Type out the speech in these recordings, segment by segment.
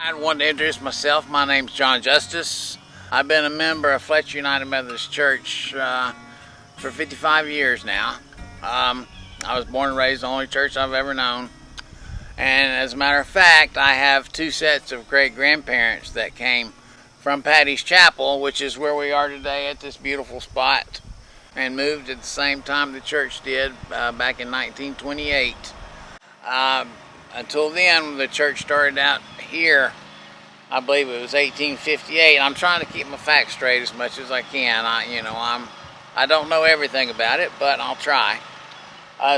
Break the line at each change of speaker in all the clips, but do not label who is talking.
I wanted to introduce myself. My name's John Justice. I've been a member of Fletcher United Methodist Church for 55 years now. I was born and raised the only church I've ever known. And as a matter of fact, I have two sets of great-grandparents that came from Patty's Chapel, which is where we are today at this beautiful spot, and moved at the same time the church did back in 1928. Until then, the church started out here, I believe it was 1858. I'm trying to keep my facts straight as much as I can. I don't know everything about it, but I'll try.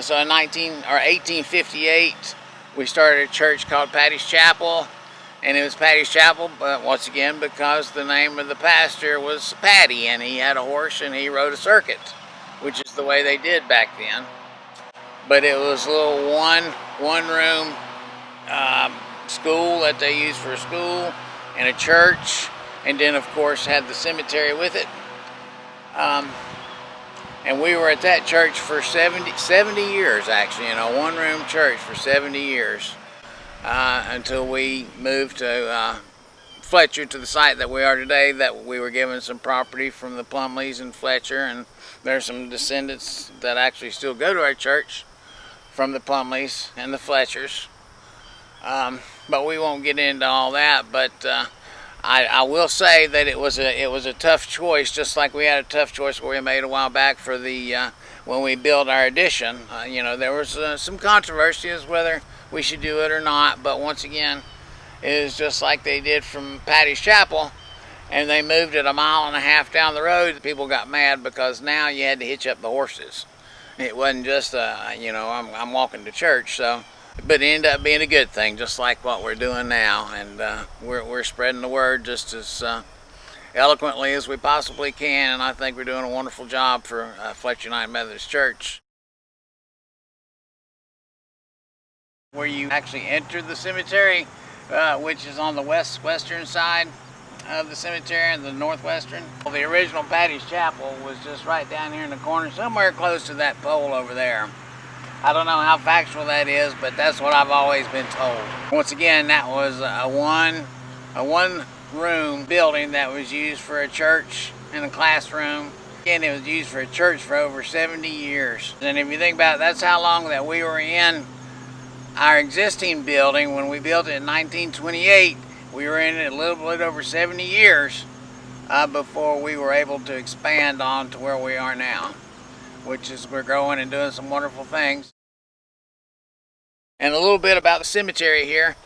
So in 1858, we started a church called Patty's Chapel, and it was Patty's Chapel, but once again, because the name of the pastor was Patty, and he had a horse and he rode a circuit, which is the way they did back then. But it was a little one-room school that they used for a school and a church, and then of course had the cemetery with it. And we were at that church for 70 years, actually, in a one-room church for 70 years, until we moved to Fletcher, to the site that we are today, that we were given some property from the Plumleys and Fletcher, and there's some descendants that actually still go to our church from the Plumleys and the Fletchers. But we won't get into all that, but I will say that it was a tough choice, just like we had a tough choice we made a while back for the when we built our addition. There was some controversy as whether we should do it or not, but once again, it is just like they did from Patty's Chapel, and they moved it 1.5 miles down the road. People got mad because now you had to hitch up the horses. It wasn't just I'm walking to church, so. But it ended up being a good thing, just like what we're doing now, and we're spreading the word just as eloquently as we possibly can, and I think we're doing a wonderful job for Fletcher United Methodist Church. Where you actually enter the cemetery, which is on the western side of the cemetery and the northwestern. Well, the original Patty's Chapel was just right down here in the corner, somewhere close to that pole over there. I don't know how factual that is, but that's what I've always been told. Once again, that was a one-room building that was used for a church and a classroom. Again, it was used for a church for over 70 years. And if you think about it, that's how long that we were in our existing building. When we built it in 1928, we were in it a little bit over 70 years before we were able to expand on to where we are now, which is we're growing and doing some wonderful things. And a little bit about the cemetery here.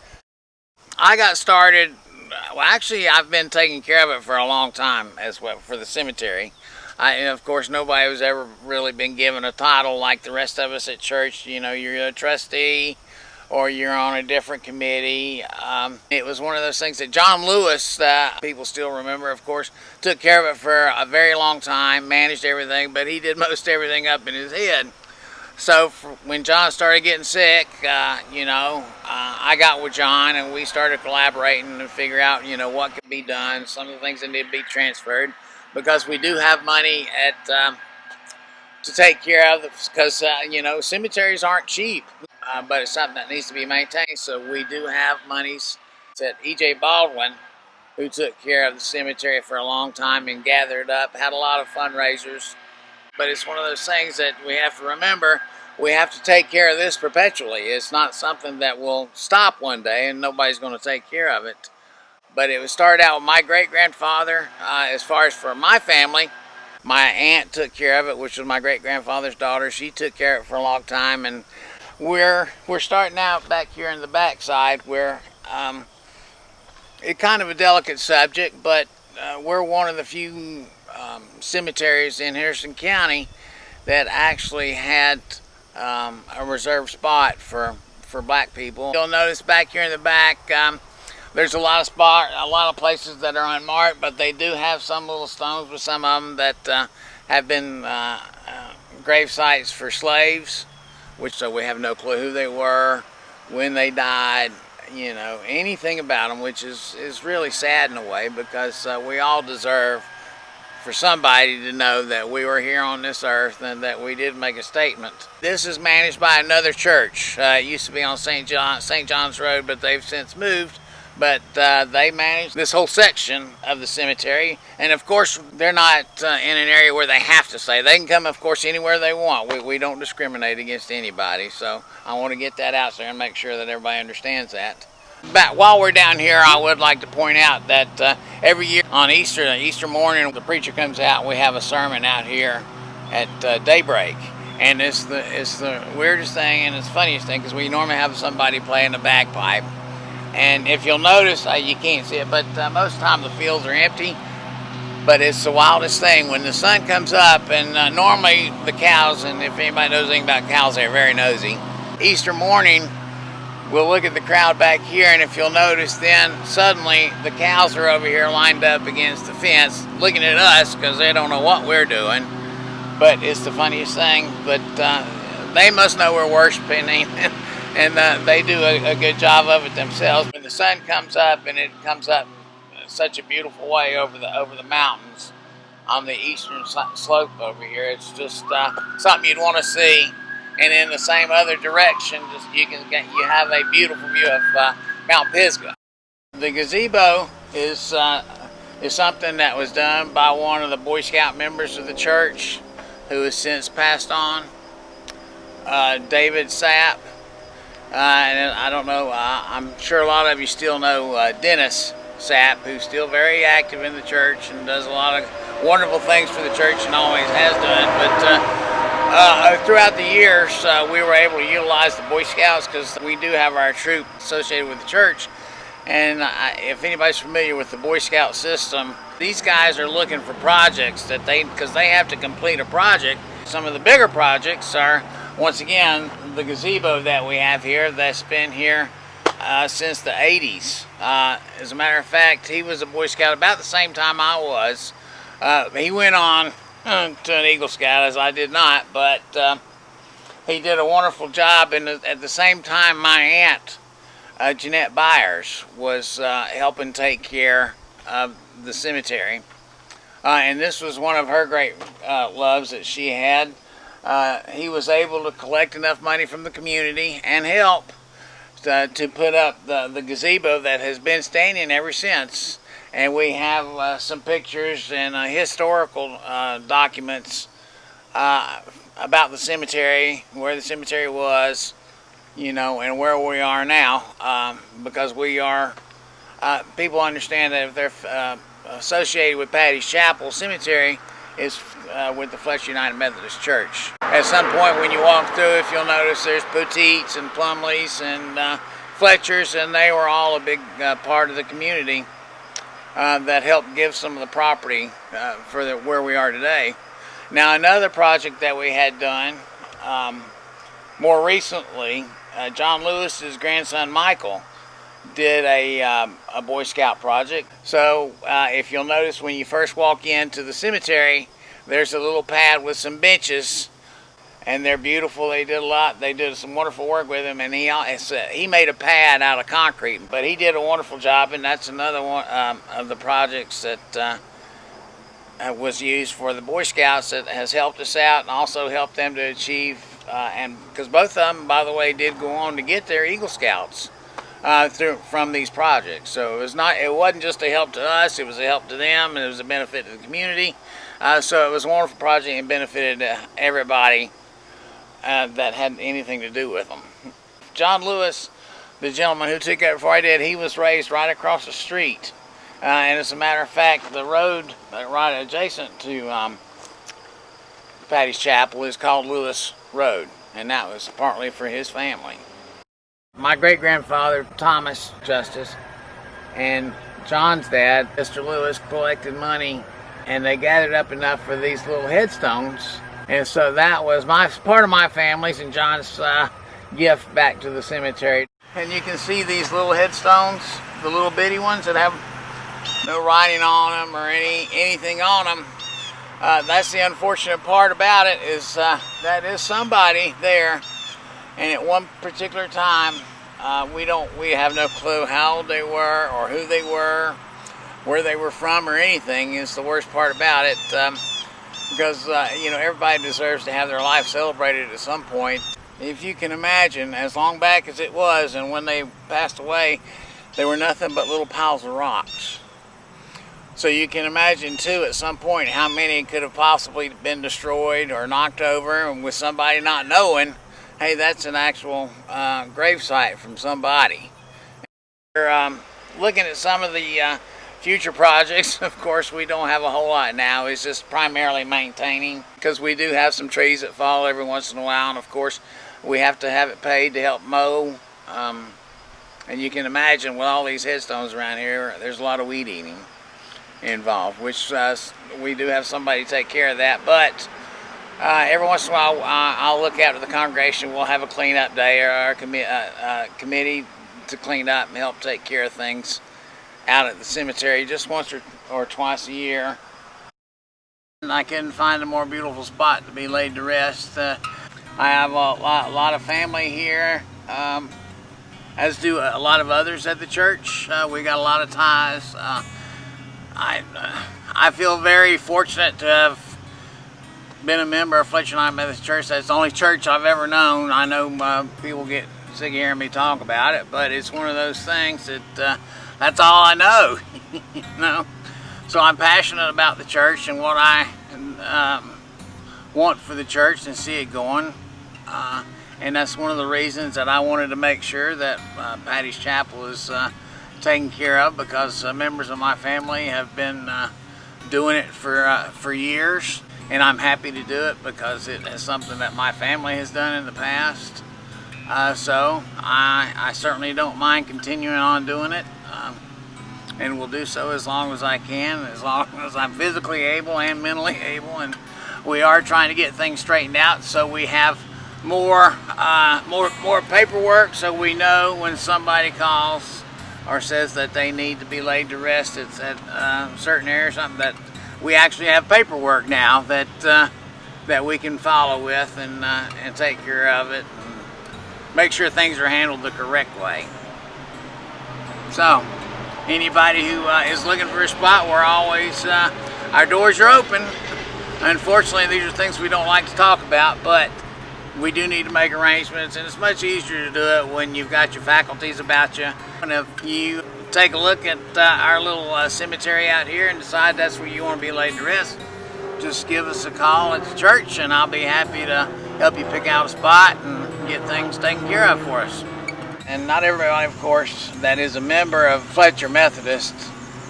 I got started, well, actually I've been taking care of it for a long time as well for the cemetery. Of course, nobody has ever really been given a title like the rest of us at church. You're a trustee or you're on a different committee. It was one of those things that John Lewis, people still remember, of course, took care of it for a very long time, managed everything, but he did most everything up in his head. So when John started getting sick, I got with John and we started collaborating to figure out, what could be done, some of the things that need to be transferred, because we do have money to take care of, because, cemeteries aren't cheap. But it's something that needs to be maintained, so we do have monies that E.J. Baldwin, who took care of the cemetery for a long time and gathered up, had a lot of fundraisers. But it's one of those things that we have to remember, we have to take care of this perpetually. It's not something that will stop one day and nobody's going to take care of it. But it was started out with my great-grandfather. As far as for my family, my aunt took care of it, which was my great-grandfather's daughter. She took care of it for a long time, and we're starting out back here in the backside where it's kind of a delicate subject, but we're one of the few cemeteries in Harrison County that actually had a reserved spot for black people. You'll notice back here in the back there's a lot of places that are unmarked, but they do have some little stones with some of them that have been grave sites for slaves, so we have no clue who they were, when they died, anything about them, which is really sad in a way, because we all deserve for somebody to know that we were here on this earth and that we did make a statement. This is managed by another church. It used to be on St. John's Road, but they've since moved but they manage this whole section of the cemetery. And of course, they're not in an area where they have to stay. They can come, of course, anywhere they want. We don't discriminate against anybody. So I want to get that out there and make sure that everybody understands that. But while we're down here, I would like to point out that every year on Easter morning, the preacher comes out and we have a sermon out here at daybreak. And it's the weirdest thing and it's the funniest thing, because we normally have somebody playing the bagpipe. And if you'll notice, you can't see it, but most of the time the fields are empty. But it's the wildest thing when the sun comes up, and normally the cows, and if anybody knows anything about cows, they're very nosy. Easter morning, we'll look at the crowd back here, and if you'll notice, then suddenly the cows are over here lined up against the fence looking at us because they don't know what we're doing. But it's the funniest thing. But they must know we're worshiping, and they do a good job of it themselves. When the sun comes up, and it comes up in such a beautiful way over the mountains on the eastern slope over here, it's just something you'd want to see. And in the same other direction, you have a beautiful view of Mount Pisgah. The gazebo is something that was done by one of the Boy Scout members of the church, who has since passed on, David Sapp. And I don't know, I'm sure a lot of you still know Dennis Sapp, who's still very active in the church and does a lot of wonderful things for the church and always has done. But throughout the years, we were able to utilize the Boy Scouts because we do have our troop associated with the church. And if anybody's familiar with the Boy Scout system, these guys are looking for projects because they have to complete a project. Some of the bigger projects are, once again, the gazebo that we have here that's been here since the 80s. As a matter of fact, he was a Boy Scout about the same time I was. He went on to an Eagle Scout, as I did not, but he did a wonderful job. And at the same time, my aunt, Jeanette Byers, was helping take care of the cemetery. And this was one of her great loves that she had. He was able to collect enough money from the community and help to put up the gazebo that has been standing ever since. And we have some pictures and historical documents about the cemetery, where the cemetery was, and where we are now, because we are, people understand that if they're associated with Patty's Chapel Cemetery, is with the Fletcher United Methodist Church. At some point when you walk through, if you'll notice, there's Poteets and Plumleys and Fletchers, and they were all a big part of the community that helped give some of the property for where we are today. Now, another project that we had done more recently, John Lewis's grandson Michael did a Boy Scout project. So if you'll notice, when you first walk into the cemetery, there's a little pad with some benches, and they're beautiful. They did some wonderful work with him, and he made a pad out of concrete, but he did a wonderful job. And that's another one of the projects that was used for the Boy Scouts that has helped us out and also helped them to achieve, and because both of them, by the way, did go on to get their Eagle Scouts from these projects. So it wasn't just a help to us, it was a help to them, and it was a benefit to the community. So it was a wonderful project and benefited everybody that had anything to do with them. John Lewis, the gentleman who took it before I did, he was raised right across the street. And as a matter of fact, the road right adjacent to Patty's Chapel is called Lewis Road, and that was partly for his family. My great-grandfather, Thomas Justice, and John's dad, Mr. Lewis, collected money, and they gathered up enough for these little headstones. And so that was part of my family's and John's gift back to the cemetery. And you can see these little headstones, the little bitty ones that have no writing on them or anything on them. That's the unfortunate part about it, is that is somebody there, and at one particular time we have no clue how old they were or who they were, where they were from, or anything. Is the worst part about it, because everybody deserves to have their life celebrated at some point. If you can imagine, as long back as it was, and when they passed away, they were nothing but little piles of rocks. So you can imagine too, at some point, how many could have possibly been destroyed or knocked over, and with somebody not knowing, hey, that's an actual grave site from somebody. We're looking at some of the future projects. Of course, we don't have a whole lot now. It's just primarily maintaining, because we do have some trees that fall every once in a while, and of course, we have to have it paid to help mow. And you can imagine with all these headstones around here, there's a lot of weed eating involved, which we do have somebody to take care of that. But every once in a while, I'll look out to the congregation. We'll have a cleanup day, or our committee to clean up and help take care of things out at the cemetery just once or twice a year. And I couldn't find a more beautiful spot to be laid to rest. I have a lot of family here, as do a lot of others at the church. We got a lot of ties. I feel very fortunate to have been a member of Fletcher Methodist Church. That's the only church I've ever known. I know people get sick of hearing me talk about it, but it's one of those things that that's all I know. You know? So I'm passionate about the church and what I want for the church and see it going. And that's one of the reasons that I wanted to make sure that Patty's Chapel is taken care of, because members of my family have been doing it for years, and I'm happy to do it because it is something that my family has done in the past. So I certainly don't mind continuing on doing it, and will do so as long as I can, as long as I'm physically able and mentally able. And we are trying to get things straightened out so we have more paperwork, so we know when somebody calls or says that they need to be laid to rest at certain areas, something that we actually have paperwork now that that we can follow with and take care of it and make sure things are handled the correct way. So anybody who is looking for a spot, we're always our doors are open. Unfortunately, these are things we don't like to talk about, but we do need to make arrangements, and it's much easier to do it when you've got your faculties about you. And if you take a look at our little cemetery out here and decide that's where you want to be laid to rest, just give us a call at the church, and I'll be happy to help you pick out a spot and get things taken care of for us. And not everybody, of course, that is a member of Fletcher Methodist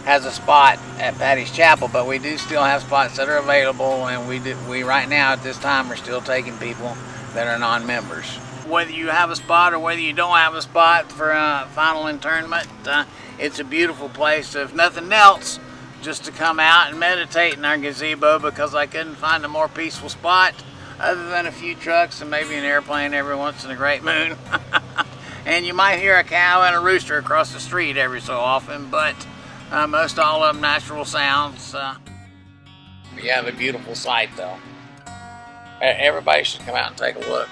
has a spot at Patty's Chapel, but we do still have spots that are available, and we right now at this time are still taking people that are non-members. Whether you have a spot or whether you don't have a spot for final interment, it's a beautiful place. If nothing else, just to come out and meditate in our gazebo, because I couldn't find a more peaceful spot other than a few trucks and maybe an airplane every once in a great moon. And you might hear a cow and a rooster across the street every so often, but most all of them natural sounds. You have a beautiful sight though. Everybody should come out and take a look.